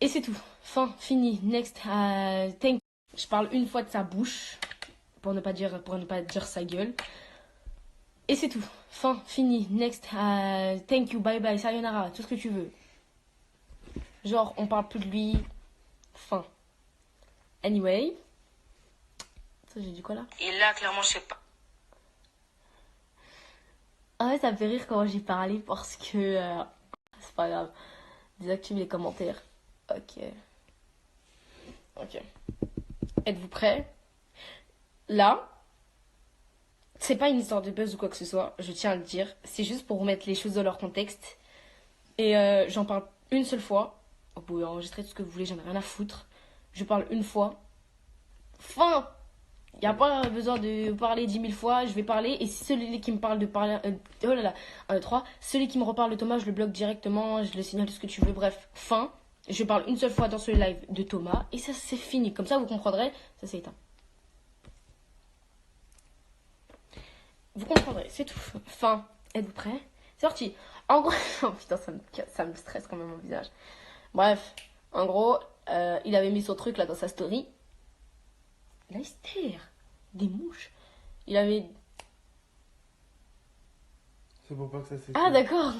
Et c'est tout. Fin, fini, next. Thank. Je parle une fois de sa bouche pour ne pas dire sa gueule. Et c'est tout. Fin, fini, next. Thank you, bye bye, sayonara, tout ce que tu veux. Genre, on parle plus de lui. Fin. Anyway. Ça, j'ai dit quoi là? Et là, clairement, je sais pas. Ah ouais, ça me fait rire quand j'ai parlé parce que. C'est pas grave. Désactive les commentaires. Ok. Ok. Êtes-vous prêts? Là, c'est pas une histoire de buzz ou quoi que ce soit, je tiens à le dire. C'est juste pour remettre les choses dans leur contexte. Et j'en parle une seule fois. Vous pouvez enregistrer tout ce que vous voulez, j'en ai rien à foutre. Je parle une fois. Fin! Il n'y a pas besoin de parler 10 000 fois, je vais parler. Et si celui qui me parle de parler. Oh là là, 1, 2, 3. Celui qui me reparle de Thomas, je le bloque directement, je le signale tout ce que tu veux. Bref, fin. Je parle une seule fois dans ce live de Thomas. Et ça, c'est fini. Comme ça, vous comprendrez. Ça, c'est éteint. Vous comprendrez, c'est tout. Fin. Êtes-vous prêts? C'est parti. En gros. Oh putain, ça me stresse quand même mon visage. Bref, en gros, il avait mis son truc là dans sa story. Là, il se terre. Des mouches. Il avait. C'est pour pas que ça s'éteint. Ah, d'accord.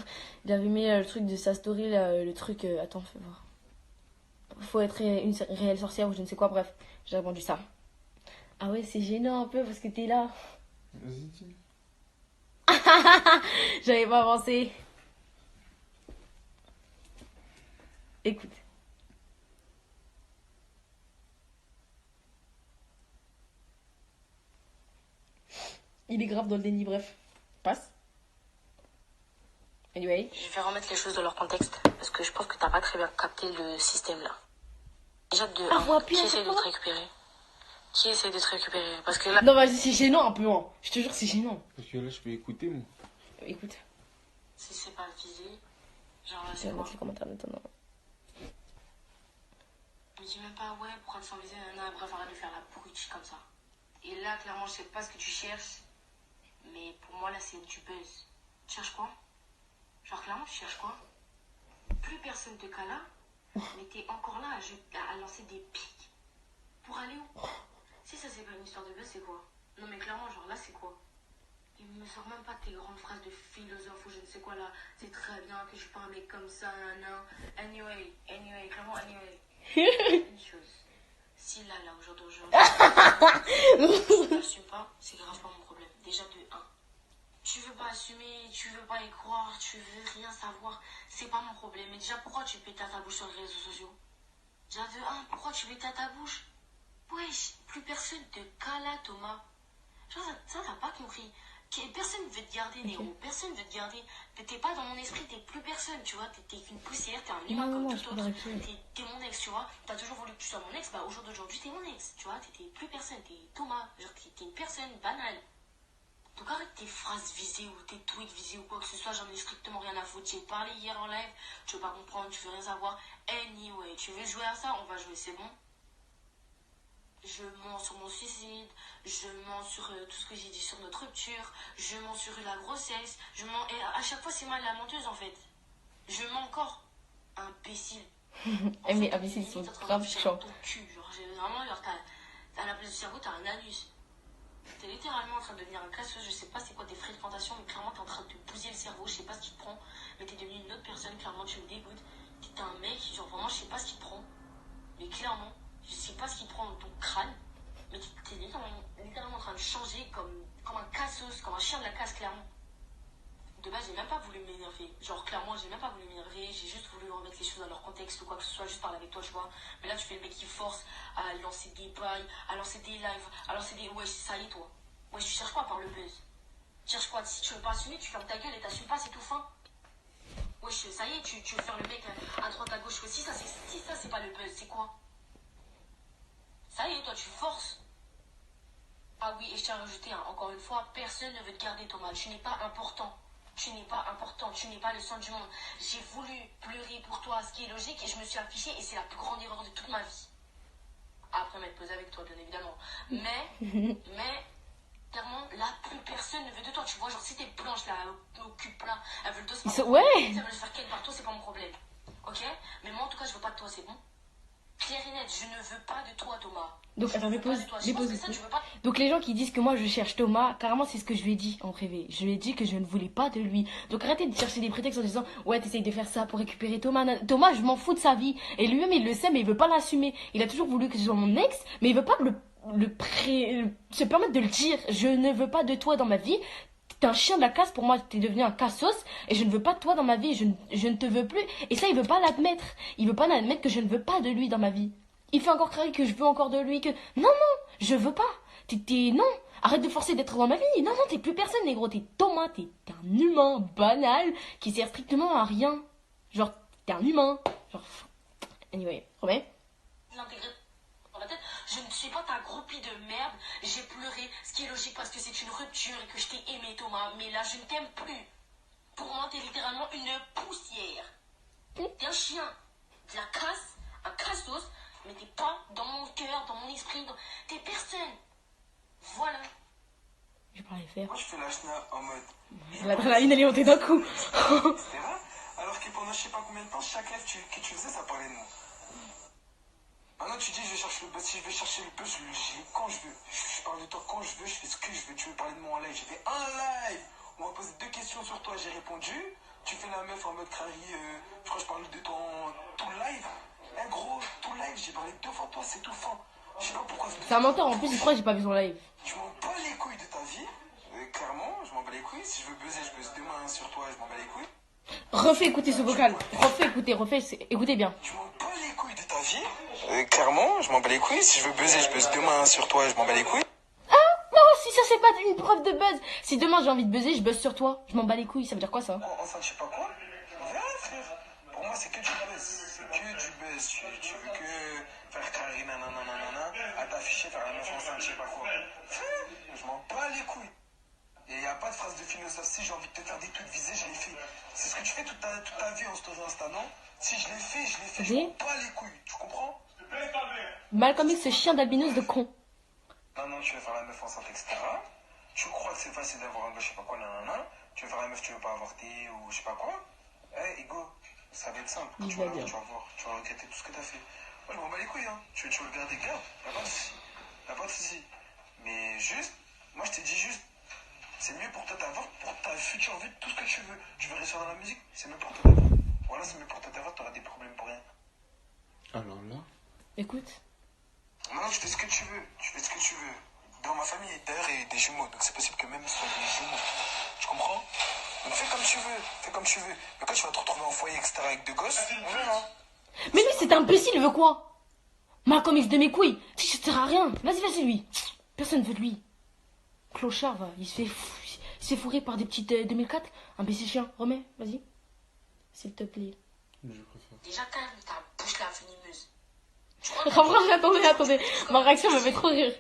Il avait mis le truc de sa story, là, le truc. Attends, fais voir. Faut être une réelle sorcière ou je ne sais quoi, bref. J'ai répondu ça. Ah ouais, c'est gênant un peu parce que t'es là. Vas-y, dis. J'avais pas pensé. Écoute. Il est grave dans le déni, bref. Passe. Anyway. Je vais remettre les choses dans leur contexte parce que je pense que t'as pas très bien capté le système là. Déjà de qui essaie de te récupérer? Qui essaie de te récupérer? Parce que là. Non, vas-y, c'est gênant un peu, hein. Je te jure, c'est gênant. Parce que là, je peux écouter, moi. Écoute. Si c'est pas visé, genre là Je c'est vais quoi? mettre les commentaires maintenant. Me dis même pas ouais, pourquoi te sans viser, bref, arrête de faire la pourriture comme ça. Et là, clairement, je sais pas ce que tu cherches, mais pour moi là c'est du buzz. Tu cherches quoi? Genre clairement, tu cherches quoi? Plus personne te cala, mais t'es encore là à lancer des pics. Pour aller où? Si ça c'est pas une histoire de buzz, c'est quoi? Non mais clairement, genre là c'est quoi? Il me sort même pas tes grandes phrases de philosophe ou je ne sais quoi là. C'est très bien que je suis pas un mec comme ça, nan. Anyway, clairement, anyway. Une chose. Si là, au jour d'aujourd'hui, tu n'assumes pas, c'est grave pas mon problème. Déjà de 1. Tu veux pas assumer, tu veux pas y croire, tu veux rien savoir, c'est pas mon problème. Mais déjà, pourquoi tu pètes à ta bouche sur les réseaux sociaux? Déjà de 1, pourquoi tu pètes à ta bouche? Wesh, plus personne te cala, Thomas. Genre, ça t'as pas compris. Personne veut te garder, Néo. Personne veut te garder. T'es pas dans mon esprit, t'es plus personne, tu vois. T'es qu'une poussière, t'es un humain comme tout autre. T'es mon ex, tu vois. T'as toujours voulu que tu sois mon ex, bah au jour d'aujourd'hui, t'es mon ex, tu vois. T'es plus personne, t'es Thomas. Genre, t'es une personne banale. Donc arrête tes phrases visées ou tes tweets visés ou quoi que ce soit, j'en ai strictement rien à foutre. J'ai parlé hier en live, tu veux pas comprendre, tu veux rien savoir. Anyway, tu veux jouer à ça, on va jouer, c'est bon. Je mens sur mon suicide, je mens sur tout ce que j'ai dit sur notre rupture, je mens sur la grossesse, je mens. Et à chaque fois, c'est moi la menteuse en fait. Je mens encore. Imbécile. Eh mais imbécile, ils sont grave chiants. Ton cul, genre, vraiment, genre, à la place du cerveau, t'as un anus. T'es littéralement en train de devenir un casseuse, je sais pas c'est quoi tes fréquentations, mais clairement t'es en train de te bousiller le cerveau, je sais pas ce qui te prend, mais t'es devenu une autre personne, clairement tu me dégoûtes. T'es un mec, genre vraiment, je sais pas ce qui te prend, mais clairement. Je sais pas ce qui prend dans ton crâne, mais t'es littéralement en train de changer comme un cassos, comme un chien de la casse, clairement. De base, j'ai même pas voulu m'énerver. Genre, clairement, j'ai même pas voulu m'énerver. J'ai juste voulu remettre les choses dans leur contexte ou quoi que ce soit, juste parler avec toi, tu vois. Mais là, tu fais le mec qui force à lancer des bails, à lancer des lives, à lancer des. Ouais, ça y est, toi. Ouais, tu cherches quoi par le buzz? Tu cherches quoi? Si tu veux pas assumer, tu fermes ta gueule et t'assumes pas, c'est tout fin. Ouais, ça y est, tu veux faire le mec à droite, à gauche. Ouais, si ça, c'est pas le buzz, c'est quoi? Ça y est, toi, tu forces. Ah oui, et je tiens à rajouter, hein, encore une fois, personne ne veut te garder, Thomas. Tu n'es pas important. Tu n'es pas important. Tu n'es pas le centre du monde. J'ai voulu pleurer pour toi, ce qui est logique, et je me suis affichée, et c'est la plus grande erreur de toute ma vie. Après m'être posée avec toi, bien évidemment. Mais, clairement, là, plus personne ne veut de toi. Tu vois, genre, si t'es blanche, là, au cul plat, elles veulent de toi, c'est pas mon problème. Ouais! Si elles veulent se faire ken par toi, c'est pas mon problème. Ok? Mais moi, en tout cas, je veux pas de toi, c'est bon? clair et net, je ne veux pas de toi, Thomas. Donc, attends, Je veux pas dépose, de toi. Je dépose. pense que ça, tu veux pas. Donc, les gens qui disent que moi je cherche Thomas, carrément, c'est ce que je lui ai dit en privé. Je lui ai dit que je ne voulais pas de lui. Donc, arrêtez de chercher des prétextes en disant, ouais, t'essayes de faire ça pour récupérer Thomas. Thomas, je m'en fous de sa vie. Et lui-même, il le sait, mais il veut pas l'assumer. Il a toujours voulu que je sois mon ex, mais il veut pas se permettre de le dire. Je ne veux pas de toi dans ma vie. T'es un chien de la casse, pour moi, t'es devenu un cassos, et je ne veux pas de toi dans ma vie, je ne te veux plus. Et ça, il veut pas l'admettre. Il veut pas l'admettre que je ne veux pas de lui dans ma vie. Il fait encore crier que je veux encore de lui, que... Non, je veux pas. Non, arrête de forcer d'être dans ma vie. Non, t'es plus personne, négro. T'es Thomas, t'es un humain banal qui sert strictement à rien. Genre, t'es un humain. Genre, anyway, remets. L'intégrer dans la tête. Je ne suis pas ta groupie de merde. J'ai pleuré, ce qui est logique parce que c'est une rupture et que je t'ai aimé, Thomas. Mais là, je ne t'aime plus. Pour moi, t'es littéralement une poussière. T'es un chien. De la casse, un cassos, mais t'es pas dans mon cœur, dans mon esprit. T'es personne. Voilà. Je vais pas les faire. Moi, je fais la schna en mode. L'adrénaline, elle est montée d'un coup. C'était vrai. Alors que pendant je sais pas combien de temps, chaque live que tu faisais, ça parlait de moi. Maintenant, tu dis, je cherche le buzz. Si je vais chercher le buzz, je l'ai quand je veux. Je parle de toi quand je veux, je fais ce que je veux. Tu veux parler de moi en live, j'ai fait un live. On m'a posé 2 questions sur toi, j'ai répondu. Tu fais la meuf en mode crari. Je crois que je parle de ton tout live. Eh gros, tout live, j'ai parlé 2 fois de toi, c'est tout fin. Je sais pas pourquoi. C'est un menteur, en plus, il croit que j'ai pas vu son live. Je m'en bats les couilles de ta vie. Clairement, je m'en bats les couilles. Si je veux buzzer, je buzz demain sur toi, je m'en bats les couilles. Refais écouter ce vocal. Écoutez bien. Je m'en bats les couilles de ta vie. Clairement, je m'en bats les couilles. Si je veux buzzer, je buzz demain sur toi, je m'en bats les couilles. Non, si ça c'est pas une preuve de buzz. Si demain j'ai envie de buzzer, je buzz sur toi. Je m'en bats les couilles, ça veut dire quoi ça? Enfin, je sais pas quoi. Viens, frère. Pour moi, c'est que du buzz. C'est que du buzz. Tu veux que faire carré, nanana, à t'afficher, faire la meuf enceinte, je sais pas quoi. Frère, je m'en bats les couilles. Et y a pas de phrase de philosophe. Si j'ai envie de te faire des trucs visés, je l'ai fait. C'est ce que tu fais toute ta vie en story Insta, non? Si je l'ai fait, je l'ai fait. Je m'en bats les couilles. Tu comprends? Malcolm X, ce chien d'albinos de con. Non, tu veux faire la meuf enceinte, etc. Tu crois que c'est facile d'avoir un gars, je sais pas quoi, nanana. Tu veux faire la meuf, tu veux pas avorter ou je sais pas quoi. Eh, Ego, ça va être simple. Quand tu vas voir, tu vas regretter tout ce que t'as fait. Moi, je m'en bats les couilles, hein. Tu veux le garder, garde. Y'a pas de soucis. Y'a pas de soucis. Mais juste, moi, je t'ai dit juste, c'est mieux pour toi d'avoir, pour ta future vie, tout ce que tu veux. Tu veux réussir dans la musique, c'est mieux pour toi d'avoir. Voilà, c'est mieux pour toi d'avoir, t'auras des problèmes pour rien. Alors là, Écoute. Maintenant, tu fais ce que tu veux. Tu fais ce que tu veux. Dans ma famille, d'ailleurs, il y a des jumeaux. Donc, c'est possible que même ce soit des jumeaux. Tu comprends? Donc, fais comme tu veux. Fais comme tu veux. Mais quand tu vas te retrouver en foyer, etc., avec 2 gosses, on verra. Mais lui, c'est un imbécile, il veut quoi? Malcolm X de mes couilles. Ça sert à rien. Vas-y, lui. Personne veut de lui. Clochard, va. Il se fait fourrer par des petites 2004. Imbécile chien. Remets, vas-y. S'il te plaît. je préfère. Déjà, calme ta bouche la venimeuse. Attendez. Ma réaction me fait trop rire.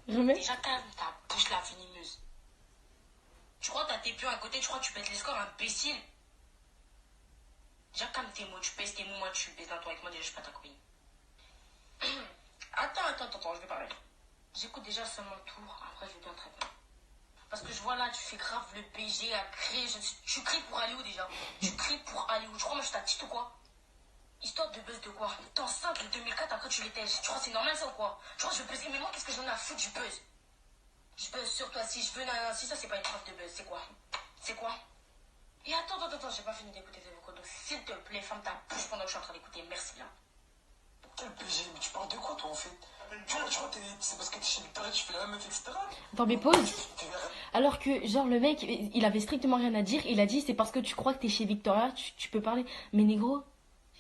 Remets. Déjà, calme ta bouche la venimeuse. Tu crois que t'as tes pions à côté, tu crois que tu pètes les scores, imbécile? Déjà, calme tes mots, tu pèses tes mots, moi tu pèses dans toi avec moi, déjà je suis pas ta copine. Attends, je vais parler. J'écoute déjà seulement le tour, après je vais bien très bien. Parce que je vois là, tu fais grave le BG à crier. Tu cries pour aller où déjà? Tu cries pour aller où? Tu crois moi je suis ta petite ou quoi? Histoire de buzz de quoi? T'es enceinte de 2004, après tu l'étais. Tu crois c'est normal ça ou quoi? Tu crois que je veux buzzer, mais moi qu'est-ce que j'en ai à foutre du buzz? Je buzz sur toi si je veux, si ça c'est pas une preuve de buzz, c'est quoi? C'est quoi? Et attends, j'ai pas fini d'écouter tes vocaux, donc s'il te plaît, ferme ta bouche pendant que je suis en train d'écouter, merci bien. Quel BG? Mais tu parles de quoi toi en fait? Tu vois, c'est parce que t'es chez Victoria, tu fais la meuf, etc. Attends, mais pause. Alors que, genre, le mec, il avait strictement rien à dire. Il a dit, c'est parce que tu crois que t'es chez Victoria, tu peux parler. Mais négro,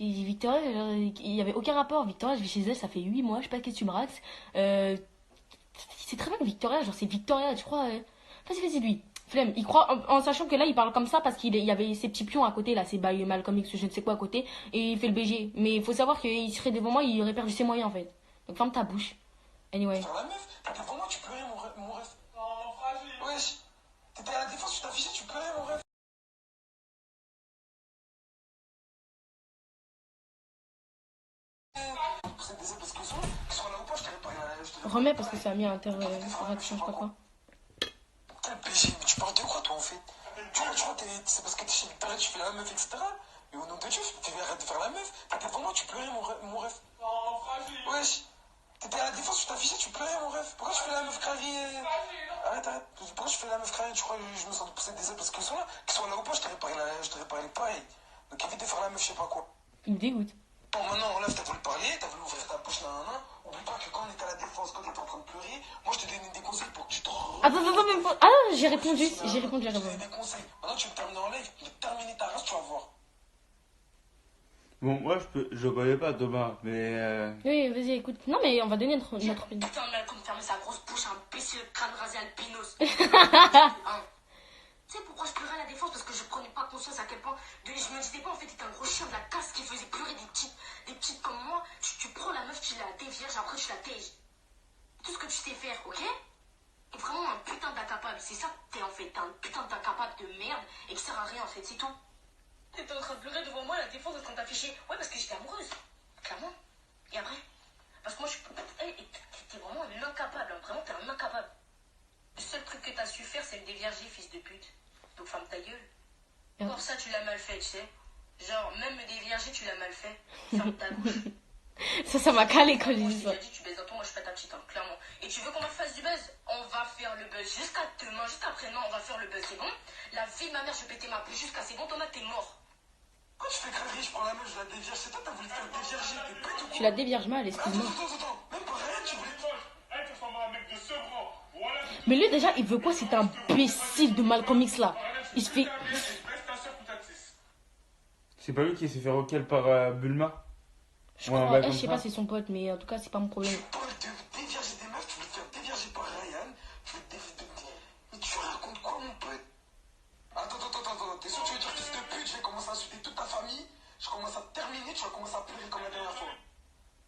Victoria, il y avait aucun rapport. Victoria, je vais chez elle, ça fait 8 mois, je sais pas qu'est-ce que tu me raxes. C'est très bien que Victoria, genre, c'est Victoria, tu crois. Vas-y, lui. Flemme. Il croit, en sachant que là, il parle comme ça parce qu'il y avait ses petits pions à côté, là, c'est Malcolm X, je ne sais quoi à côté, et il fait le BG. Mais il faut savoir qu'il serait devant moi, il aurait perdu ses moyens, en fait. Donc ferme ta bouche. Anyway. Faire la meuf, t'étais vraiment, tu pleurais mon rêve. Non, fragile. Wesh, t'étais à la défense, tu t'affichais, tu pleurais mon rêve. C'est des parce que soit là ou pas, je t'avais pas. Remets parce que ça a mis interaction, je sais pas quoi. Quel BG, mais tu parles de quoi toi en fait? Tu vois, c'est parce que t'es chez Victoria, tu fais la meuf, etc. Mais au nom de Dieu, arrête de faire la meuf. T'étais vraiment Comment tu pleurais, mon ref? Oh, fragile. Wesh, t'étais à la défense, tu t'affichais, tu pleurais, mon ref. Pourquoi tu fais la meuf carrée? Arrête. Pourquoi je fais la meuf carrée? Tu crois que je me sens de pousser des ailes parce qu'ils sont là? Qu'ils sont là ou pas, je t'aurais parlé pareil. Donc évite de faire la meuf, je sais pas quoi. Il me dégoûte. Bon, maintenant, là, t'as voulu parler, t'as voulu ouvrir ta bouche, nanana. Oublie pas que quand on était à la défense, quand t'étais en train de pleurer, moi, je te donnais des conseils pour que tu te Attends, même pas. Ah, j'ai répondu. Je te donnais des conseils. Maintenant, tu veux me terminer en live, je vais terminer ta race, tu vas voir. Bon, moi, je connais pas Thomas, mais. Oui, vas-y, écoute. Non, mais on va donner notre opinion. Putain, Malcolm, fermer sa grosse bouche, imbécile, crâne rasé albinos. Hein. Tu sais pourquoi je pleurais à la défense? Parce que je prenais pas conscience à quel point. Je me disais pas, en fait, t'étais un gros chien de la casse qui faisait pleurer des petites comme moi. Tu prends la meuf, tu la dévierges, après tu la tèges. Tout ce que tu sais faire, ok? T'es vraiment un putain d'incapable. C'est ça que t'es en fait. T'es un putain d'incapable de merde et qui sert à rien en fait, c'est tout. T'étais en train de pleurer devant moi à la défense en train de t'afficher. Ouais, parce que j'étais amoureuse. Clairement. Et après? Parce que moi, je suis. T'es vraiment un incapable. Hein. Vraiment, t'es un incapable. Le seul truc que t'as su faire, c'est me dévierger, fils de pute. Donc ferme ta gueule. Encore ça, tu l'as mal fait, tu sais. Genre, même me dévierger, tu l'as mal fait. Ferme ta bouche. Ça m'a calé quand j'ai Moi, dit je ça. t'ai déjà dit, tu baises dans toi, moi je suis pas ta petite, hein, clairement. Et tu veux qu'on fasse du buzz? On va faire le buzz jusqu'à demain, jusqu'à après-demain, on va faire le buzz, c'est bon? La vie de ma mère, je vais péter ma bouche jusqu'à c'est bon, Thomas, t'es mort. Quand tu fais crèverie, je prends la meuf, je la dévierge. C'est toi, t'as voulu te faire dévierger, t'es bête ou quoi? Tu la dévierges mal, excuse-moi. Attends. Même pas rien, tu voulais. Elle te ressemble à un mec de Sevran. Voilà. Mais lui, déjà, il veut quoi? C'est un imbécile de Malcolm X là. Il se fait. Baisse ta soeur ou ta tisse. C'est pas lui qui s'est fait roquer par Bulma? Je Ouais, crois, bah, je sais comme pas, ça. c'est son pote, mais en tout cas, c'est pas mon problème. Tu parles de dévierger des meufs, tu veux te faire dévierger par Ryan. Tu veux te Mais tu racontes quoi, mon pote? Attends. T'es sûr que tu veux dire fils de pute? Je vais commencer à insulter toute ta famille. Je commence à terminer, tu vas commencer à pleurer comme la dernière fois.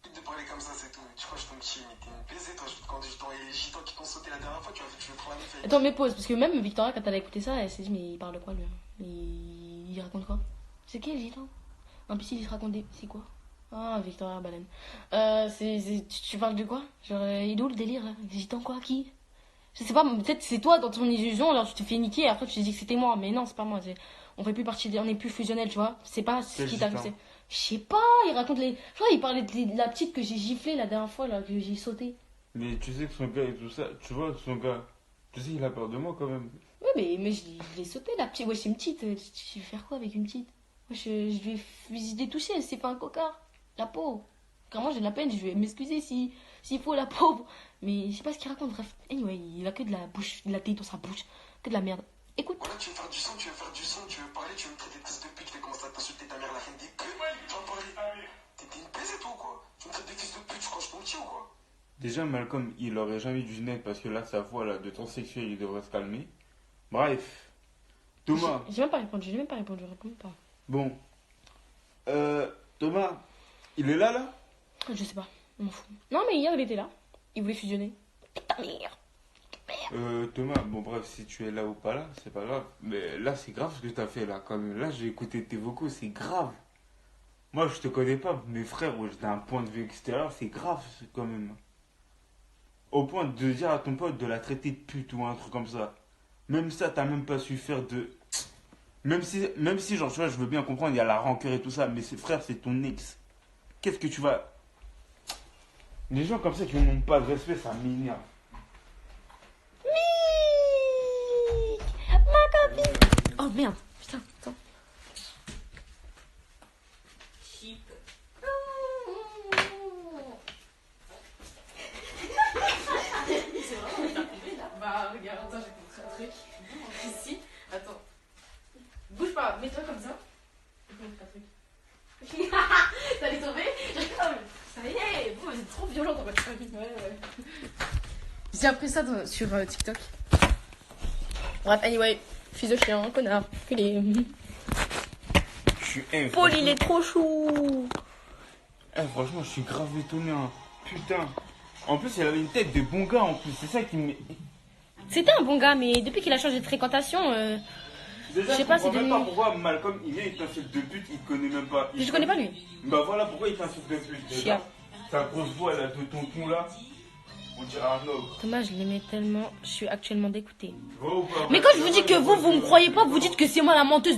Évite de parler comme ça, c'est tout. Tu crois que je tombe chier, mais t'es une baisée, toi. Quand les gitans qui t'ont sauté la dernière fois, tu veux prendre la meuf avec. Attends, mais pause, parce que même Victoria, quand elle a écouté ça, elle s'est dit, mais il parle de quoi lui? Il raconte quoi? C'est qui le gitan? Imbécile, il se raconte des. C'est quoi? Ah, Victoria Baleine. Tu parles de quoi? Genre, il est où le délire là? Gitan quoi? Qui? Je sais pas, peut-être c'est toi dans ton illusion, alors tu te fais niquer, et après tu te dis que c'était moi, mais non, c'est pas moi. On fait plus partie, on est plus fusionnel, tu vois. C'est pas ce Quel qui t'a gitan? Je sais pas, il raconte les. Je crois qu'il parlait de la petite que j'ai giflée la dernière fois, là, que j'ai sauté. Mais tu sais que son gars et tout ça, tu vois, son gars, tu sais, il a peur de moi quand même. Ouais, mais je l'ai sauté la petite. Ouais, c'est une petite. Je vais faire quoi avec une petite? Ouais, je vais visiter toucher, elle s'est fait un cocard. La pauvre. Clairement, j'ai de la peine, je vais m'excuser s'il faut, la pauvre. Mais je sais pas ce qu'il raconte, bref. Anyway, il a que de la bouche, de la tête dans sa bouche, que de la merde. Écoute. Voilà, tu veux faire du son, tu veux parler, tu veux me traiter de fils de pute, je vais commencer à t'insulter ta mère, la reine des putes. Tu vas parler. T'es une baisée, toi, ou quoi? Tu me traites de fils de pute, je crois que je tombe petit ou quoi? Déjà, Malcolm, il aurait jamais dû naître parce que là, sa voix là, de ton sexuel, il devrait se calmer. Bref. Thomas. J'ai même pas répondu, je réponds pas. Bon. Thomas, il est là? Je sais pas, je m'en fous. Non, mais hier, il était là. Il voulait fusionner. Putain, merde. Thomas, bon bref, si tu es là ou pas là, c'est pas grave. Mais là, c'est grave ce que t'as fait là, quand même. Là, j'ai écouté tes vocaux, c'est grave. Moi, je te connais pas, mes frères, ouais, d'un point de vue extérieur, c'est grave quand même. Au point de dire à ton pote de la traiter de pute ou un truc comme ça. Même ça, t'as même pas su faire de... Même si, genre, tu vois, je veux bien comprendre, il y a la rancœur et tout ça, mais frère, c'est ton ex. Qu'est-ce que tu vas... Les gens comme ça qui n'ont pas de respect, ça m'énerve. Ma copine. Oh merde, putain, attends. Chip. C'est vraiment une arrivée là. Bah regarde, attends, j'ai compris un truc. Ici, attends. Bouge pas, mets-toi comme ça. J'ai compris un truc. T'allais tomber? Ça y est, vous êtes trop violent dans votre famille. Ouais. J'ai appris ça sur TikTok. Bref, anyway, fils de chien, connard, culé. Je suis... Paul, il est trop chou. Franchement, je suis grave étonné, hein. Putain. En plus, il avait une tête de bon gars, en plus. C'est ça qui me... C'était un bon gars, mais depuis qu'il a changé de fréquentation, Déjà, je sais pas, je comprends c'est même devenu... pas pourquoi Malcolm, il vient, il t'insulte de pute, il te connaît même pas. Je connais pas lui. Bah voilà pourquoi il t'insulte de pute. Chia. Déjà, ta grosse voix là, de ton con là, on dirait un ogre. Thomas, je l'aimais tellement, je suis actuellement dégoûtée. Va ou pas? Mais quand je vous dis que vous me croyez pas, vous dites que c'est moi la menteuse.